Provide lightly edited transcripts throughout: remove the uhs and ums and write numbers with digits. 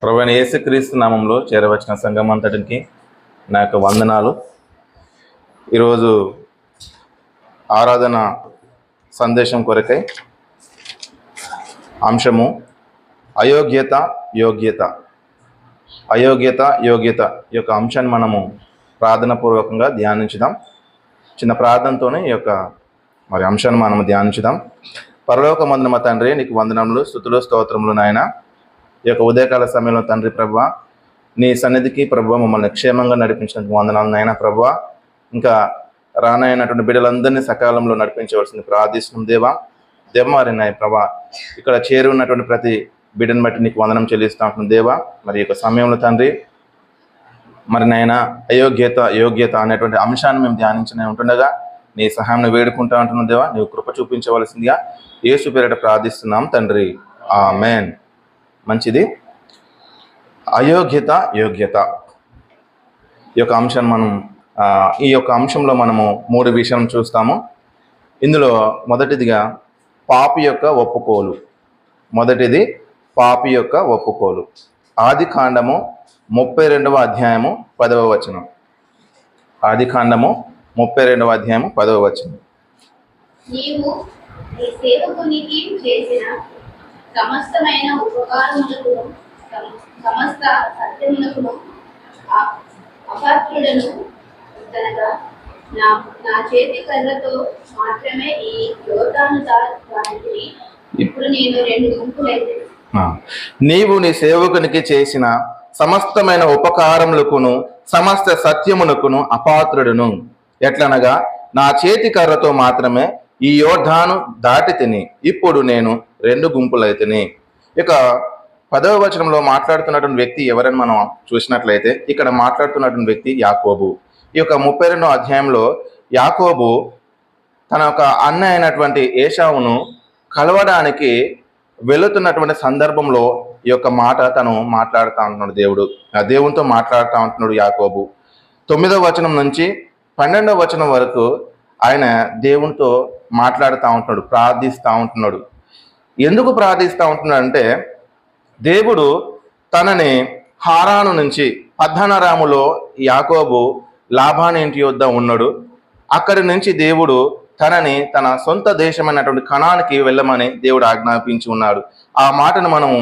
ప్రభువైన యేసుక్రీస్తు నామంలో చేరవచ్చిన సంఘం అంతటికి నా యొక్క వందనాలు. ఈరోజు ఆరాధన సందేశం కొరకై అంశము అయోగ్యత యోగ్యత. అయోగ్యత యోగ్యత ఈ యొక్క అంశాన్ని మనము ప్రార్థనాపూర్వకంగా ధ్యానించుదాం. చిన్న ప్రార్థనతోనే ఈ యొక్క అంశాన్ని మనము ధ్యానించుదాం. పరలోకమందున మా తండ్రి, నీకు వందనములు, స్తుతులు, స్తోత్రములు నాయన. ఈ యొక్క ఉదయకాల సమయంలో తండ్రి ప్రభువా, నీ సన్నిధికి ప్రభువా మమ్మల్ని క్షేమంగా నడిపించినందుకు వందనాలు నాయన. ప్రభువా, ఇంకా రానైనటువంటి బిడ్డలందరినీ సకాలంలో నడిపించవలసింది ప్రార్థిస్తున్నాం. దేవమారి నాయ ప్రభా, ఇక్కడ చేరి ఉన్నటువంటి ప్రతి బిడ్డను బట్టి నీకు వందనం చెల్లిస్తూ ఉంటున్నాం దేవా. మరి ఈ యొక్క సమయంలో తండ్రి మరి నాయన అయోగ్యత యోగ్యత అనేటువంటి అంశాన్ని మేము ధ్యానించనే ఉంటుండగా నీ సహాయం వేడుకుంటా ఉంటున్నాం దేవా. నీవు కృప చూపించవలసిందిగా యేసు పేరిట ప్రార్థిస్తున్నాం తండ్రి, ఆమేన్. మంచిది. అయోగ్యత యోగ్యత ఈ యొక్క అంశాన్ని ఈ యొక్క అంశంలో మనము 3 విషయం చూస్తాము. ఇందులో మొదటిదిగా పాపి యొక్క ఒప్పుకోలు. మొదటిది పాపి యొక్క ఒప్పుకోలు. ఆదికాండము 32వ అధ్యాయము 10వ వచనం. ఆదికాండము 32వ అధ్యాయము 10వ వచనం. నీవు నీ సేవకునికి చేసిన సమస్తమైన ఉపకారములకును సమస్త సత్యములకును అపాత్రుడను కనుక నా చేతి కర్రతో మాత్రమే ఈ యోర్దాను దాటిని ఇప్పుడు నేను 2 గుంపులైతే. నీవు నీ సేవకునికి చేసిన సమస్తమైన ఉపకారములకును సమస్త సత్యములకును అపాత్రుడును. ఎట్లనగా నా చేతి కర్రతో మాత్రమే ఈ యోర్దాను దాటి తిని ఇప్పుడు నేను 2 గుంపులైతిని. ఇక 10వ వచనంలో మాట్లాడుతున్నటువంటి వ్యక్తి ఎవరని మనం చూసినట్లయితే ఇక్కడ మాట్లాడుతున్నటువంటి వ్యక్తి యాకోబు. ఈ యొక్క 32వ అధ్యాయంలో యాకోబు తన యొక్క అన్న అయినటువంటి ఏశావును కలవడానికి వెళుతున్నటువంటి సందర్భంలో ఈ యొక్క మాట తను మాట్లాడుతూ ఉంటున్నాడు. దేవునితో మాట్లాడుతూ ఉంటున్నాడు యాకోబు. 9వ వచనం నుంచి 12వ వచనం వరకు ఆయన దేవునితో మాట్లాడుతూ ఉంటున్నాడు, ప్రార్థిస్తూ ఉంటున్నాడు. ఎందుకు ప్రార్థిస్తూ ఉంటున్నాడు అంటే, దేవుడు తనని హారాను నుంచి పద్దనరాములో యాకోబు లాబాను ఇంటి యొద్ద ఉన్నాడు. అక్కడి నుంచి దేవుడు తనని తన సొంత దేశమైనటువంటి కనానికి వెళ్ళమని దేవుడు ఆజ్ఞాపించి ఉన్నాడు. ఆ మాటను మనము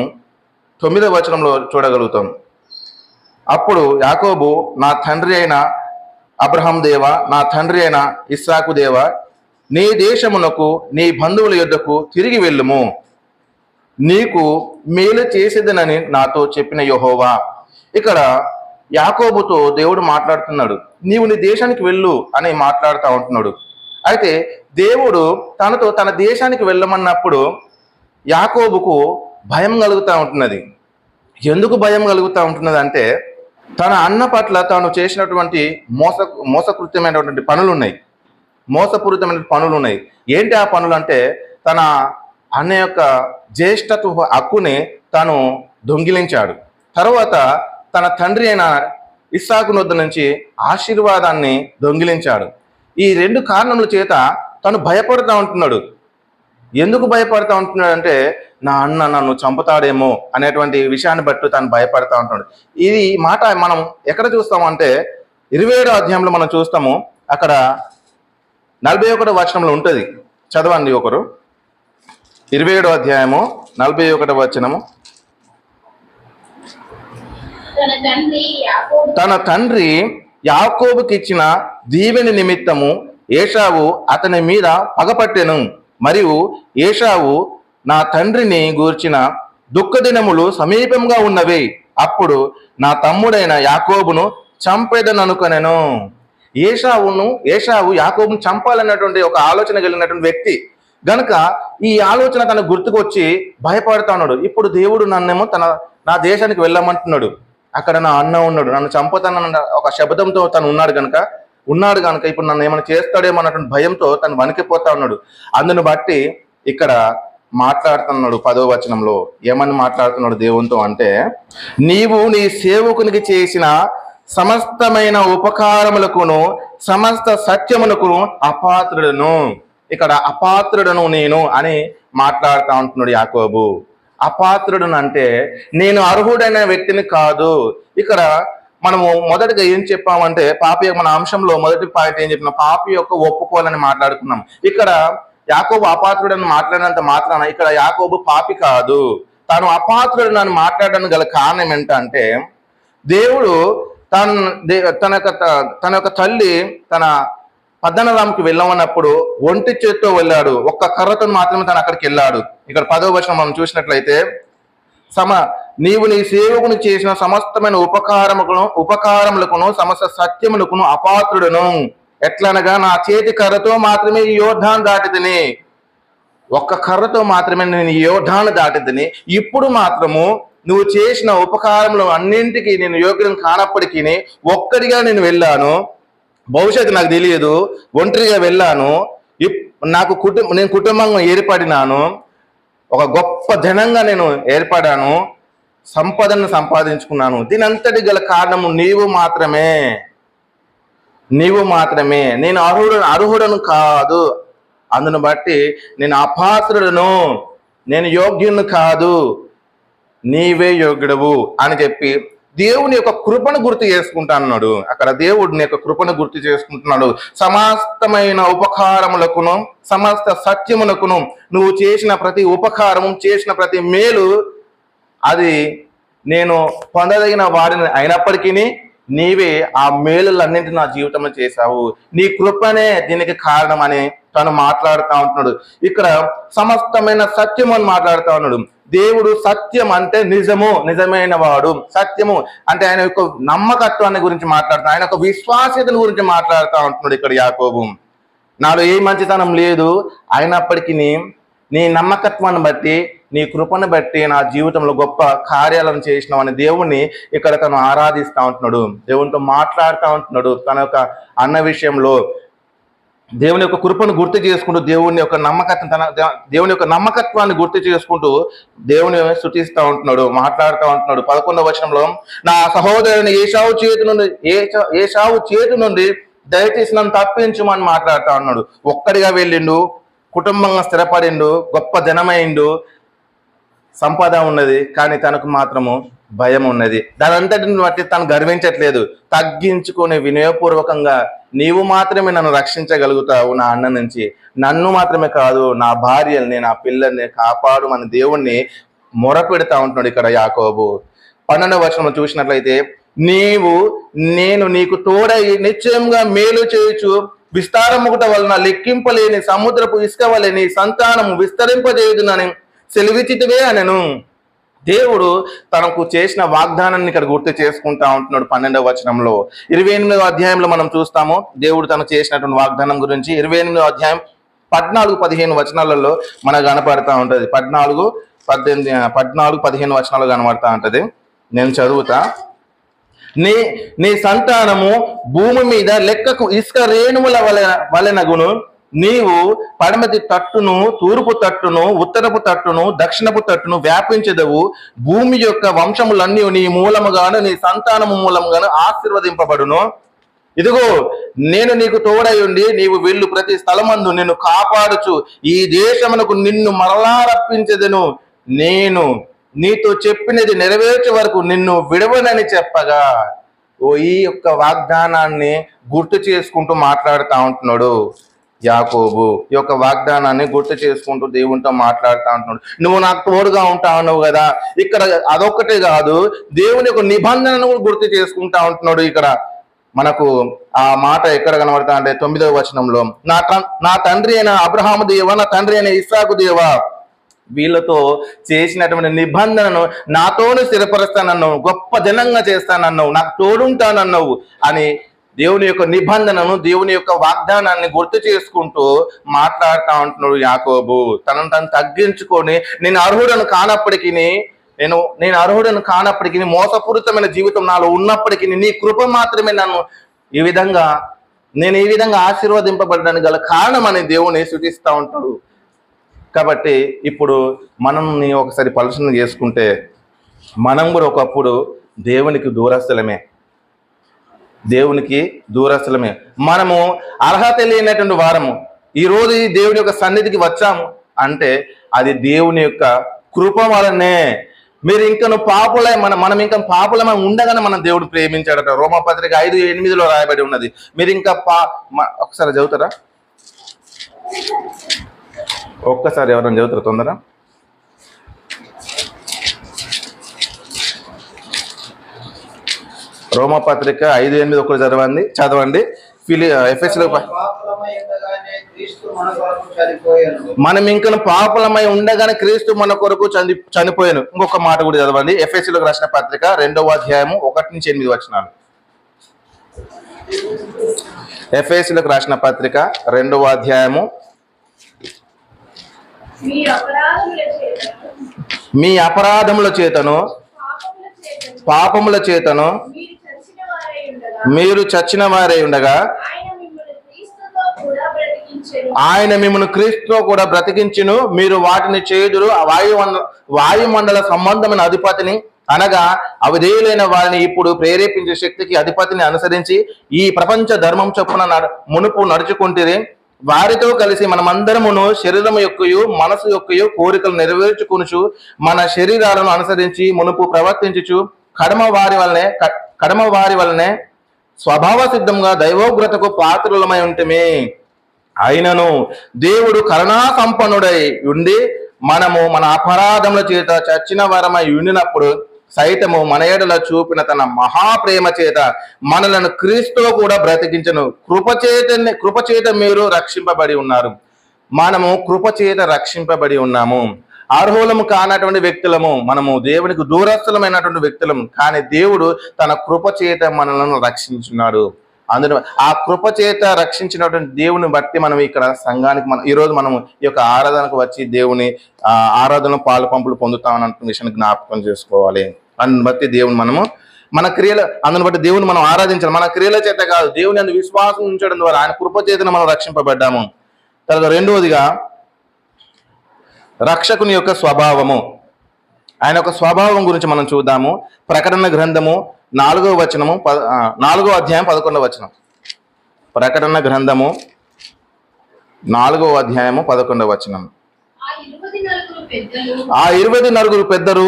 9వ వచనంలో చూడగలుగుతాం. అప్పుడు యాకోబు, నా తండ్రి అయిన అబ్రహాం దేవ, నా తండ్రి అయిన ఇస్సాకు దేవ, నీ దేశమునకు నీ బంధువుల యొద్దకు తిరిగి వెళ్ళుము, నీకు మేలు చేసేదనని నాతో చెప్పిన యెహోవా. ఇక్కడ యాకోబుతో దేవుడు మాట్లాడుతున్నాడు. నీవు నీ దేశానికి వెళ్ళు అని మాట్లాడుతూ ఉంటున్నాడు. అయితే దేవుడు తనతో తన దేశానికి వెళ్ళమన్నప్పుడు యాకోబుకు భయం కలుగుతూ ఉంటున్నది. ఎందుకు భయం కలుగుతూ ఉంటున్నది అంటే, తన అన్న పట్ల తాను చేసినటువంటి మోసపూరితమైనటువంటి పనులు ఉన్నాయి. మోసపూరితమైన పనులు ఉన్నాయి. ఏంటి ఆ పనులు అంటే, తన అన్న యొక్క జ్యేష్ఠత్వ హక్కుని తాను దొంగిలించాడు. తర్వాత తన తండ్రి అయిన ఇస్సాకు వద్ద నుంచి ఆశీర్వాదాన్ని దొంగిలించాడు. ఈ 2 కారణముల చేత తను భయపడుతూ ఉంటున్నాడు. ఎందుకు భయపడుతూ ఉంటున్నాడు అంటే, నా అన్న నన్ను చంపుతాడేమో అనేటువంటి విషయాన్ని బట్టి తను భయపడుతూ ఉంటున్నాడు. ఇది మాట మనం ఎక్కడ చూస్తామంటే 27వ అధ్యాయంలో మనం చూస్తాము. అక్కడ 41వ వచనంలో ఉంటుంది. చదవండి ఒకరు. 27వ అధ్యాయము 41వ వచనము. తన తండ్రి యాకోబుకి ఇచ్చిన దీవెని నిమిత్తము ఏశావు అతని మీద పగపట్టెను. మరియు ఏశావు, నా తండ్రిని గూర్చిన దుఃఖదినములు సమీపంగా ఉన్నవి, అప్పుడు నా తమ్ముడైన యాకోబును చంపేదననుకొనెను. ఏశావు యాకోబును చంపాలన్నటువంటి ఒక ఆలోచన కలిగినటువంటి వ్యక్తి గనుక ఈ ఆలోచన తన గుర్తుకొచ్చి భయపడుతూ ఉన్నాడు. ఇప్పుడు దేవుడు నన్నేమో నా దేశానికి వెళ్ళమంటున్నాడు, అక్కడ నా అన్న ఉన్నాడు, నన్ను చంపుతానన్న ఒక శబ్దంతో తను ఉన్నాడు కనుక ఇప్పుడు నన్ను ఏమైనా చేస్తాడేమో అన్నటువంటి భయంతో తను వణికిపోతా ఉన్నాడు. అందును బట్టి ఇక్కడ మాట్లాడుతున్నాడు 10వ వచనంలో. ఏమని మాట్లాడుతున్నాడు దేవునితో అంటే, నీవు నీ సేవకునికి చేసిన సమస్తమైన ఉపకారములకును సమస్త సత్యములకును అపాత్రుడను. ఇక్కడ అపాత్రుడను నేను అని మాట్లాడుతూ ఉంటున్నాడు యాకోబు. అపాత్రుడును అంటే నేను అర్హుడైన వ్యక్తిని కాదు. ఇక్కడ మనము మొదటిగా ఏం చెప్పామంటే పాపి మన అంశంలో మొదటి పాయింట్ ఏం చెప్పిన పాపి యొక్క ఒప్పుకోవాలని మాట్లాడుకున్నాం. ఇక్కడ యాకోబు అపాత్రుడని మాట్లాడినంత మాత్రాన ఇక్కడ యాకోబు పాపి కాదు. తాను అపాత్రుడని మాట్లాడడానికి గల కారణం ఏంటంటే దేవుడు తన యొక్క తల్లి తన పద్దనరాంకి వెళ్ళమన్నప్పుడు ఒంటి చేత్తో వెళ్ళాడు. ఒక్క కర్రతో మాత్రమే తను అక్కడికి వెళ్ళాడు. ఇక్కడ 10వ వచనం మనం చూసినట్లయితే నీవు నీ సేవకుని చేసిన సమస్తమైన ఉపకారములకును సమస్త సత్యములకును అపాత్రుడును. ఎట్లనగా నా చేతి కర్రతో మాత్రమే ఈ యోర్దాను దాటితిని. ఒక్క కర్రతో మాత్రమే నేను ఈ యోర్దాను దాటితిని. ఇప్పుడు మాత్రము నువ్వు చేసిన ఉపకారములు అన్నింటికి నేను యోగ్యం కానప్పటికీ ఒక్కడిగా నేను వెళ్ళాను. భవిష్యత్తు నాకు తెలియదు, ఒంటరిగా వెళ్ళాను. నేను కుటుంబంగా ఏర్పడినాను, ఒక గొప్ప ధనంగా నేను ఏర్పడాను, సంపదను సంపాదించుకున్నాను. దీని అంతటి గల కారణము నీవు మాత్రమే. నేను అర్హుడను కాదు. అందును బట్టి నేను అపాత్రుడను, నేను యోగ్యుని కాదు, నీవే యోగ్యుడవు అని చెప్పి దేవుని యొక్క కృపను గుర్తు చేసుకుంటున్నాడు. అక్కడ దేవుడిని యొక్క కృపను గుర్తు చేసుకుంటున్నాడు. సమస్తమైన ఉపకారములకును సమస్త సత్యములకును నువ్వు చేసిన ప్రతి ఉపకారము, చేసిన ప్రతి మేలు అది నేను పొందదగిన వాడిని అయినప్పటికీ నీవే ఆ మేలులన్నింటినీ నా జీవితంలో చేశావు. నీ కృపనే దీనికి కారణం అని తను మాట్లాడుతూ ఉంటున్నాడు. ఇక్కడ సమస్తమైన సత్యం అని మాట్లాడుతూ ఉన్నాడు. దేవుడు సత్యం అంటే నిజమైన వాడు. సత్యము అంటే ఆయన యొక్క నమ్మకత్వాన్ని గురించి మాట్లాడుతూ, ఆయన యొక్క విశ్వాస్యతను గురించి మాట్లాడుతూ ఉంటున్నాడు. ఇక్కడ యాకోబు నాలో ఏ మంచితనం లేదు, అయినప్పటికీ నీ నమ్మకత్వాన్ని బట్టి నీ కృపను బట్టి నా జీవితంలో గొప్ప కార్యాలను చేసినావని దేవుణ్ణి ఇక్కడ తను ఆరాధిస్తూ ఉంటున్నాడు. దేవునితో మాట్లాడుతూ ఉంటున్నాడు. తన యొక్క అన్న విషయంలో దేవుని యొక్క కృపను గుర్తు చేసుకుంటూ దేవుని యొక్క నమ్మకత్వాన్ని గుర్తు చేసుకుంటూ దేవుని స్తుతిస్తూ ఉంటున్నాడు, మాట్లాడుతూ ఉంటున్నాడు. 11వ వచనంలో నా సహోదరుని ఏశావు చేతి నుండి దయచేసి నన్ను తప్పించుమని మాట్లాడుతూ ఉన్నాడు. ఒక్కడిగా వెళ్ళిండు, కుటుంబంగా స్థిరపడిండు, గొప్ప ధనమైండు, సంపద ఉన్నది, కానీ తనకు మాత్రము భయం ఉన్నది. దాని అంతటిని బట్టి తను గర్వించట్లేదు. తగ్గించుకొని వినయపూర్వకంగా నీవు మాత్రమే నన్ను రక్షించగలుగుతావు నా అన్న నుంచి, నన్ను మాత్రమే కాదు నా భార్యల్ని నా పిల్లల్ని కాపాడు మన దేవుణ్ణి మొరపెడతా ఉంటున్నాడు ఇక్కడ యాకోబు. 12వ వచనం చూసినట్లయితే నేను నీకు తోడై నిశ్చయంగా మేలు చేయొచ్చు, విస్తారముగుట వలన లెక్కింపలేని సముద్రపు ఇసుక వలె నీ సంతానము విస్తరింపజేయుదునని సెలవిచ్చితివే అనెను. దేవుడు తనకు చేసిన వాగ్దానాన్ని ఇక్కడ గుర్తు చేసుకుంటా ఉంటున్నాడు. 12వ వచనంలో 28వ అధ్యాయంలో మనం చూస్తాము దేవుడు తనకు చేసినటువంటి వాగ్దానం గురించి. 28వ అధ్యాయం 14-15 వచనాలలో మనకు కనపడతా ఉంటది. 14-15 వచనాలు కనబడతా ఉంటది. నేను చదువుతా. నీ సంతానము భూమి మీద లెక్కకు ఇసుక రేణువుల వలెనగును. నీవు పడమటి తట్టును, తూర్పు తట్టును, ఉత్తరపు తట్టును, దక్షిణపు తట్టును వ్యాపించెదవు. భూమి యొక్క వంశములన్నీ నీ మూలముగాను నీ సంతానము మూలముగాను ఆశీర్వదింపబడును. ఇదిగో నేను నీకు తోడై ఉండి నీవు వెళ్ళు ప్రతి స్థలమందు నిన్ను కాపాడుచు ఈ దేశమునకు నిన్ను మరలా రప్పించెదను. నేను నీతో చెప్పినది నెరవేర్చే వరకు నిన్ను విడవనని చెప్పగా ఈ యొక్క వాగ్దానాన్ని గుర్తు చేసుకుంటూ మాట్లాడుతూ ఉంటున్నాడు యాకోబు. ఈ యొక్క వాగ్దానాన్ని గుర్తు చేసుకుంటూ దేవునితో మాట్లాడుతూ ఉంటున్నాడు. నువ్వు నాకు తోడుగా ఉంటా ఉన్నావు కదా. ఇక్కడ అదొక్కటే కాదు, దేవుని యొక్క నిబంధనను గుర్తు చేసుకుంటా ఉంటున్నాడు. ఇక్కడ మనకు ఆ మాట ఎక్కడ కనబడతా అంటే 9వ వచనంలో నా తండ్రి అయిన అబ్రహాము దేవ, నా తండ్రి అయిన ఇస్సాకు దేవ, వీళ్ళతో చేసినటువంటి నిబంధనను నాతోనే స్థిరపరుస్తానన్నావు, గొప్ప జనంగా చేస్తానన్నావు, నాకు తోడుంటానన్నావు అని దేవుని యొక్క నిబంధనను దేవుని యొక్క వాగ్దానాన్ని గుర్తు చేసుకుంటూ మాట్లాడుతూ ఉంటున్నాడు యాకోబు. తనను తను తగ్గించుకొని నేను అర్హుడను కానప్పటికీ మోసపూరితమైన జీవితం నాలో ఉన్నప్పటికీ నీ కృప మాత్రమే నన్ను ఈ విధంగా ఆశీర్వదింపబడడానికి గల కారణం అని దేవుని స్తుతిస్తూ ఉంటాడు. కాబట్టి ఇప్పుడు మనల్ని ఒకసారి పరిశీలన చేసుకుంటే మనం కూడా ఒకప్పుడు దేవునికి దూరస్తులమే. మనము అర్హత లేనటువంటి వారము. ఈరోజు దేవుని యొక్క సన్నిధికి వచ్చాము అంటే అది దేవుని యొక్క కృప వలనే. మీరు ఇంకను పాపులై మనం ఇంకా పాపులమై ఉండగానే మనం దేవుడు ప్రేమించాడట. రోమపత్రిక 5:8 రాయబడి ఉన్నది. మీరు ఇంకా ఒకసారి చదువుతారా? ఒక్కసారి ఎవరైనా చదువుతారా తొందర? రోమపత్రిక 5:8 ఒకటి చదవండి. ఎఫెసీయుల మనం ఇంకా పాపులమై ఉండగానే క్రీస్తు మన కొరకు చనిపోయాను. ఇంకొక మాట కూడా చదవండి. ఎఫెసీయులకు రాసిన పత్రిక 2వ అధ్యాయము 1-8 వచనాలు. ఎఫెసీయులకు రాసిన పత్రిక 2వ అధ్యాయము. మీ అపరాధముల చేతను పాపముల చేతను మీరు చచ్చిన వారై ఉండగా ఆయన మిమ్మల్ని క్రీస్తుతో కూడా బ్రతికించును. మీరు వాటిని చేదురు వాయుమండల సంబంధమైన అధిపతిని అనగా అవిధేయులైన వారిని ఇప్పుడు ప్రేరేపించే శక్తికి అధిపతిని అనుసరించి ఈ ప్రపంచ ధర్మం చొప్పున మునుపు నడుచుకుంటే వారితో కలిసి మనమందరమును శరీరం యొక్కయు మనసు యొక్కయు కోరికలు నెరవేర్చుకొనుచు మన శరీరాలను అనుసరించి మునుపు ప్రవర్తించుచు కడమ వారి వలనే స్వభావ సిద్ధంగా దైవోగ్రతకు పాత్రులమై ఉంటమే. అయినను దేవుడు కరుణా సంపన్నుడై ఉండి మనము మన అపరాధముల చేత చచ్చిన వారమై ఉండినప్పుడు సైతము మన ఎడల చూపిన తన మహాప్రేమ చేత మనలను క్రీస్తుతో కూడా బ్రతికించను. కృపచేత మీరు రక్షింపబడి ఉన్నారు. మనము కృపచేత రక్షింపబడి ఉన్నాము. అర్హులము కానటువంటి వ్యక్తులము, మనము దేవునికి దూరస్థులమైనటువంటి వ్యక్తులము, కానీ దేవుడు తన కృపచేత మనలను రక్షించున్నాడు. అందులో ఆ కృపచేత రక్షించినటువంటి దేవుని బట్టి మనం ఇక్కడ సంఘానికి ఈరోజు మనం ఈ యొక్క ఆరాధనకు వచ్చి దేవుని ఆరాధన పాలు పంపులు పొందుతామని అంటున్న విషయాన్ని జ్ఞాపకం చేసుకోవాలి. అందుని బట్టి దేవుని మనము మన క్రియల అందుని బట్టి దేవుని మనం ఆరాధించాలి. మన క్రియల చేత కాదు, దేవుని అందు విశ్వాసం ఉంచడం ద్వారా ఆయన కృపచేతను మనం రక్షింపబడ్డాము. తర్వాత రెండవదిగా రక్షకుని యొక్క స్వభావము. ఆయన యొక్క స్వభావం గురించి మనం చూద్దాము. ప్రకటన గ్రంథము 4వ అధ్యాయం 11వ వచనం. ప్రకటన గ్రంథము 4వ అధ్యాయము 11వ వచనం. ఆ 24 పెద్దలు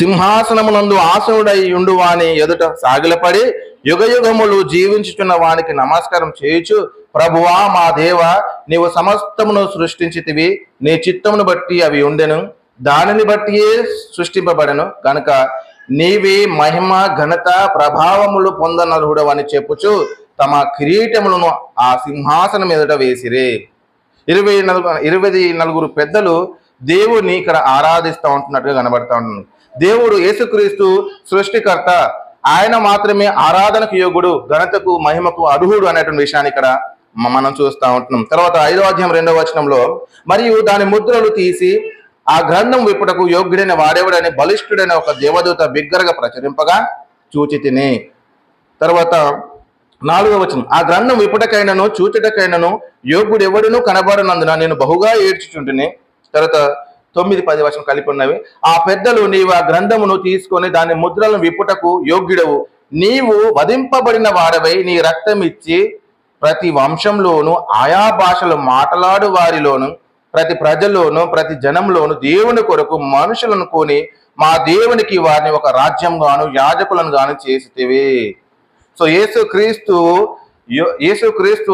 సింహాసనమునందు ఆసనుడై ఉండువాని ఎదుట సాగిలపడి యుగయుగములు జీవించుచున్న వానికి నమస్కారం చేయుచు, ప్రభువా మా దేవ, నీవు సమస్తమును సృష్టించితివి, నీ చిత్తమును బట్టి అవి ఉండెను, దానిని బట్టియే సృష్టింపబడెను కనుక నీవే మహిమ ఘనత ప్రభావములు పొందనర్హుడవని చెప్పుచు తమ కిరీటములను ఆ సింహాసనం ఎదుట వేసిరే. 24 పెద్దలు దేవుని ఇక్కడ ఆరాధిస్తూ ఉంటున్నట్టుగా కనబడతా ఉంటుంది. దేవుడు యేసుక్రీస్తు సృష్టికర్త, ఆయన మాత్రమే ఆరాధనకు యోగుడు, ఘనతకు మహిమకు అర్హుడు అనేటువంటి విషయాన్ని ఇక్కడ మనం చూస్తూ ఉంటున్నాం. తర్వాత 5వ అధ్యాయం 2వ వచనంలో, మరియు దాని ముద్రలు తీసి ఆ గ్రంథం విప్పుటకు యోగ్యుడైన వాడేవాడని బలిష్ఠుడైన ఒక దేవదూత బిగ్గరగా ప్రచురింపగా చూచి తిని. తర్వాత 4వ వచనం, ఆ గ్రంథం విప్పుటకైనను చూచుటకైనను యోగ్యుడు ఎవడును కనబడనందున నేను బహుగా ఏడ్చుచుంటిని. తర్వాత 9-10 వచనం కలిపి ఉన్నవి. ఆ పెద్దలు, నీవు ఆ గ్రంథమును తీసుకొని దాని ముద్రలను విప్పుటకు యోగ్యుడవు, నీవు వధింపబడిన వాడవై నీ రక్తం ఇచ్చి ప్రతి వంశంలోను ఆయా భాషలు మాట్లాడు వారిలోను ప్రతి ప్రజల్లోను ప్రతి జనంలోను దేవుని కొరకు మనుషులను కొని మా దేవునికి వారిని ఒక రాజ్యం గాను యాజకులను గాను చేసితివి. సో యేసుక్రీస్తు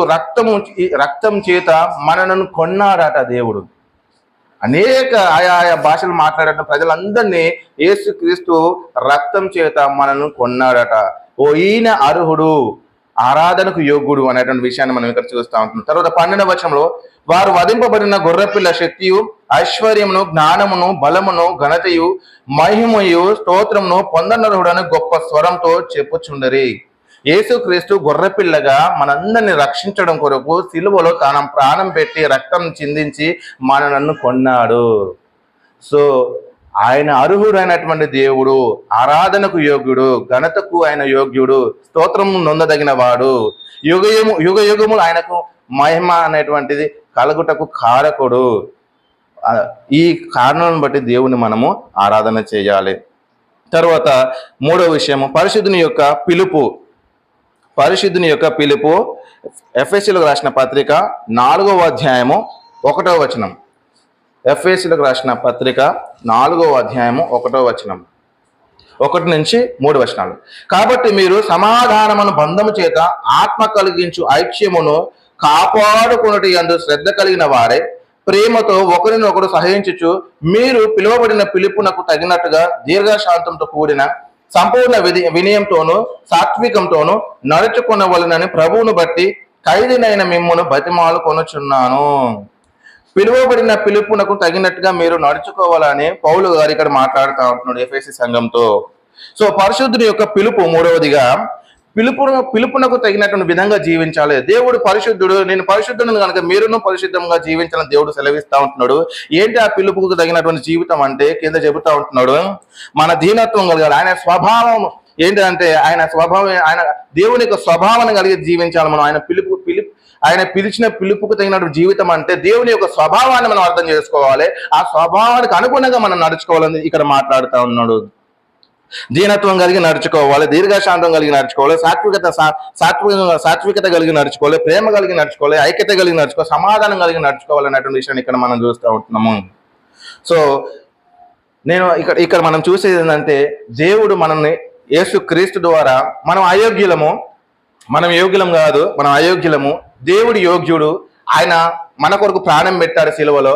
రక్తం చేత మనలను కొన్నాడట దేవుడు. అనేక ఆయా భాషలు మాట్లాడటం ప్రజలందరినీ యేసుక్రీస్తు రక్తం చేత మనను కొన్నాడట. ఈయన అర్హుడు, ఆరాధనకు యోగ్యుడు అనేటువంటి విషయాన్ని మనం ఇక్కడ చూస్తూ ఉంటున్నాం. తర్వాత 12వ వచనంలో, వారు వధింపబడిన గొర్రెపిల్ల శక్తియు ఐశ్వర్యమును జ్ఞానమును బలమును ఘనతయు మహిమయు స్తోత్రమును పొందనర్హుడని గొప్ప స్వరంతో చెప్పుచుండరి. యేసుక్రీస్తు గొర్రెపిల్లగా మనందరిని రక్షించడం కొరకు సిలువలో తన ప్రాణం పెట్టి రక్తం చిందించి మనను కొన్నాడు. సో ఆయన అర్హుడైనటువంటి దేవుడు, ఆరాధనకు యోగ్యుడు, ఘనతకు ఆయన యోగ్యుడు, స్తోత్రము నొందదగిన వాడు, యుగ యుగములు ఆయనకు మహిమ అనేటువంటిది కలుగుటకు కారకుడు. ఈ కారణాలను బట్టి దేవుని మనము ఆరాధన చేయాలి. తర్వాత 3వ విషయము, పరిశుద్ధుని యొక్క పిలుపు. ఎఫెసీయులకు రాసిన పత్రిక 4వ అధ్యాయము 1వ వచనం. ఎఫెసీయులకు రాసిన పత్రిక 4వ అధ్యాయము 1వ వచనం, 1 నుంచి 3 వచనాలు. కాబట్టి మీరు సమాధానమును బంధము చేత ఆత్మ కలిగించు ఐక్యమును కాపాడుకొనుట యందు శ్రద్ధ కలిగిన వారే, ప్రేమతో ఒకరినొకరు సహించుచు మీరు పిలువబడిన పిలుపునకు తగినట్టుగా దీర్ఘశాంతంతో కూడిన సంపూర్ణ వినయంతోనూ సాత్వికంతోనూ నడుచుకొనవలెనని ప్రభువును బట్టి ఖైదీనైన మిమ్మును బతిమాలు కొనుచున్నాను. పిలువబడిన పిలుపునకు తగినట్టుగా మీరు నడుచుకోవాలని పౌలు గారు ఇక్కడ మాట్లాడుతూ ఉంటున్నాడు ఎఫెసీ సంఘంతో. సో పరిశుద్ధుని యొక్క పిలుపు, మూడవదిగా పిలుపునకు తగినటువంటి విధంగా జీవించాలి. దేవుడు పరిశుద్ధుడు, నేను పరిశుద్ధుడు కనుక మీరును పరిశుద్ధంగా జీవించాలని దేవుడు సెలవిస్తూ ఉంటున్నాడు. ఏంటి ఆ పిలుపుకు తగినటువంటి జీవితం అంటే కింద చెబుతా ఉంటున్నాడు, మన దీనత్వం కలగాలి. ఆయన స్వభావం ఏంటంటే ఆయన దేవుని యొక్క స్వభావాన్ని కలిగి జీవించాలి మనం. ఆయన పిలిచిన పిలుపుకు తగినటువంటి జీవితం అంటే దేవుని యొక్క స్వభావాన్ని మనం అర్థం చేసుకోవాలి. ఆ స్వభావానికి అనుగుణంగా మనం నడుచుకోవాలని ఇక్కడ మాట్లాడుతూ ఉన్నాడు. దీనత్వం కలిగి నడుచుకోవాలి, దీర్ఘశాంతం కలిగి నడుచుకోవాలి, సాత్వికత కలిగి నడుచుకోవాలి, ప్రేమ కలిగి నడుచుకోవాలి, ఐక్యత కలిగి నడుచుకోవాలి, సమాధానం కలిగి నడుచుకోవాలి అనేటువంటి విషయాన్ని ఇక్కడ మనం చూస్తూ ఉంటున్నాము. సో నేను ఇక్కడ మనం చూసేది ఏంటంటే దేవుడు మనల్ని యేసు క్రీస్తు ద్వారా మనం అయోగ్యులము, మనం యోగ్యులం కాదు, మనం అయోగ్యులము, దేవుడు యోగ్యుడు. ఆయన మన కొరకు ప్రాణం పెట్టాడు సిలువలో.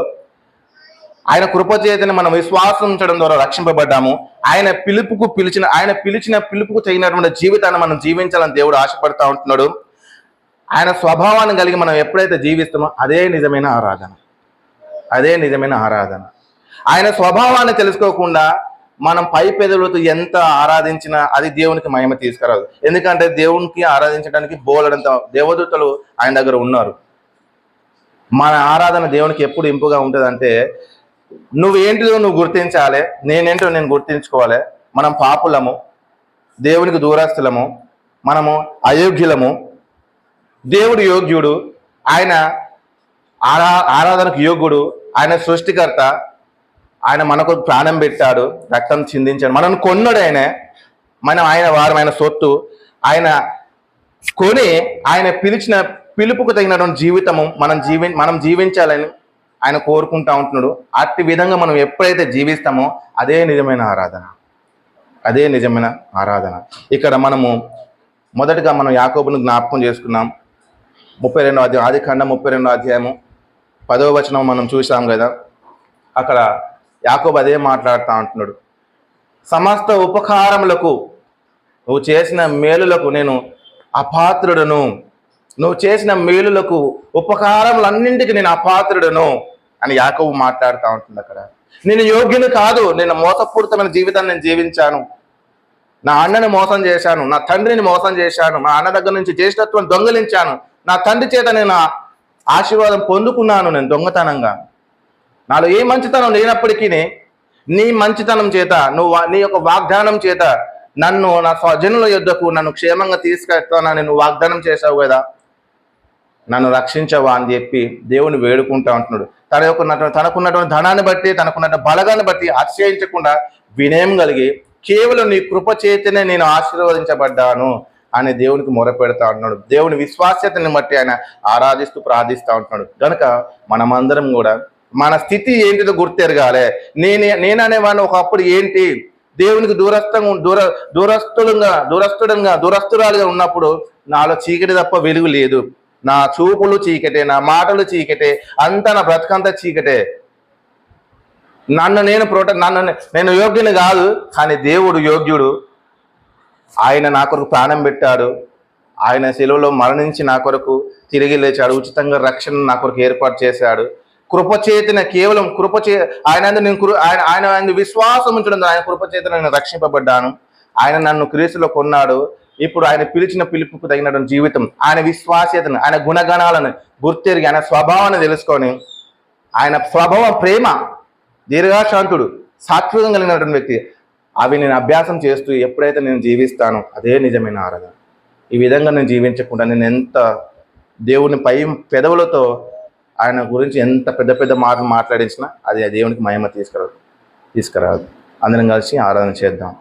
ఆయన కృపచేతని మనం విశ్వాసం ఉంచడం ద్వారా రక్షింపబడ్డాము. ఆయన పిలిచిన పిలుపుకు తగినటువంటి జీవితాన్ని మనం జీవించాలని దేవుడు ఆశపడతా ఉంటున్నాడు. ఆయన స్వభావాన్ని కలిగి మనం ఎప్పుడైతే జీవిస్తామో అదే నిజమైన ఆరాధన, అదే నిజమైన ఆరాధన. ఆయన స్వభావాన్ని తెలుసుకోకుండా మనం పై పెదవులతో ఎంత ఆరాధించినా అది దేవునికి మహిమ తీసుకురాదు. ఎందుకంటే దేవునికి ఆరాధించడానికి బోలెడంత దేవదూతలు ఆయన దగ్గర ఉన్నారు. మన ఆరాధన దేవునికి ఎప్పుడు ఇంపుగా ఉంటుందంటే నువ్వేంటిదో నువ్వు గుర్తించాలి, నేనేంటో నేను గుర్తించుకోవాలి. మనం పాపులము, దేవునికి దూరస్తులము, మనము అయోగ్యులము, దేవుడు యోగ్యుడు, ఆయన ఆరాధనకు యోగ్యుడు, ఆయన సృష్టికర్త, ఆయన మనకు ప్రాణం పెట్టాడు, రక్తం చిందించాడు, మనల్ని కొన్నాడు ఆయన వారమైన సొత్తు. ఆయన కొని ఆయన పిలిచిన పిలుపుకు తగినటువంటి జీవితము మనం జీవించాలని ఆయన కోరుకుంటా ఉంటున్నాడు. అట్టి విధంగా మనం ఎప్పుడైతే జీవిస్తామో అదే నిజమైన ఆరాధన, అదే నిజమైన ఆరాధన. ఇక్కడ మనము మొదటగా మనం యాకోబును జ్ఞాపకం చేసుకున్నాం. 32వ అధ్యాయం, ఆదికాండం 32వ అధ్యాయము 10వ వచనం మనం చూసాం కదా. అక్కడ యాకోబు అదే మాట్లాడుతూ ఉంటున్నాడు. సమస్త ఉపకారములకు నువ్వు చేసిన మేలులకు నేను అపాత్రుడను, నువ్వు చేసిన మేలులకు ఉపకారములన్నింటికి నేను అపాత్రుడను అని యాకోబు మాట్లాడుతూ ఉంటుంది. అక్కడ నేను యోగ్యుని కాదు, నేను మోసపూరితమైన జీవితాన్ని నేను జీవించాను, నా అన్నని మోసం చేశాను, నా తండ్రిని మోసం చేశాను, నా అన్న దగ్గర నుంచి జ్యేష్ఠత్వం దొంగలించాను, నా తండ్రి చేత నేను ఆశీర్వాదం పొందుకున్నాను నేను దొంగతనంగా. నాలో ఏ మంచితనం లేనప్పటికీ నీ మంచితనం చేత నీ యొక్క వాగ్దానం చేత నన్ను నా స్వజనుల యొద్దకు నన్ను క్షేమంగా తీసుకెళ్తానని నువ్వు వాగ్దానం చేశావు కదా, నన్ను రక్షించవా అని చెప్పి దేవుని వేడుకుంటా ఉంటున్నాడు. తనకున్నటువంటి ధనాన్ని బట్టి, తనకున్నటువంటి బలగాన్ని బట్టి అతిశయించకుండా వినయం కలిగి కేవలం నీ కృప చేతనే నేను ఆశీర్వదించబడ్డాను అని దేవునికి మొరపెడతా ఉంటున్నాడు. దేవుని విశ్వాస్యతని బట్టి ఆయన ఆరాధిస్తూ ప్రార్థిస్తూ ఉంటున్నాడు. కనుక మనమందరం కూడా మన స్థితి ఏంటిదో గుర్తెరగాలి. నేననేవాడిని ఒకప్పుడు ఏంటి, దేవునికి దూరస్తురాలుగా ఉన్నప్పుడు నాలో చీకటి తప్ప వెలుగు లేదు, నా చూపులు చీకటే, నా మాటలు చీకటే, అంతా నా బ్రతకంతా చీకటే. నేను యోగ్యుని కాదు, కానీ దేవుడు యోగ్యుడు. ఆయన నా కొరకు ప్రాణం పెట్టాడు, ఆయన శిలువలో మరణించి నా కొరకు తిరిగి లేచాడు, ఉచితంగా రక్షణ నా కొరకు ఏర్పాటు చేశాడు. కృపచేతన కేవలం ఆయన విశ్వాసం ఉంచడం, ఆయన కృపచేత నేను రక్షింపబడ్డాను. ఆయన నన్ను క్రీస్తులో కొన్నాడు. ఇప్పుడు ఆయన పిలిచిన పిలుపుకు తగినటువంటి జీవితం, ఆయన విశ్వాస్యతను, ఆయన గుణగణాలను గుర్తెరిగి ఆయన స్వభావాన్ని తెలుసుకొని, ఆయన స్వభావం ప్రేమ, దీర్ఘశాంతుడు, సాత్వికం కలిగినటువంటి వ్యక్తి, అవి నేను అభ్యాసం చేస్తూ ఎప్పుడైతే నేను జీవిస్తానో అదే నిజమైన ఆరాధన. ఈ విధంగా నేను జీవించకుండా నేను ఎంత దేవుని పై పెదవులతో ఆయన గురించి ఎంత పెద్ద పెద్ద మాటలు మాట్లాడించినా అది దేవునికి మహిమ తీసుకురాదు. అందరం కలిసి ఆరాధన చేద్దాం.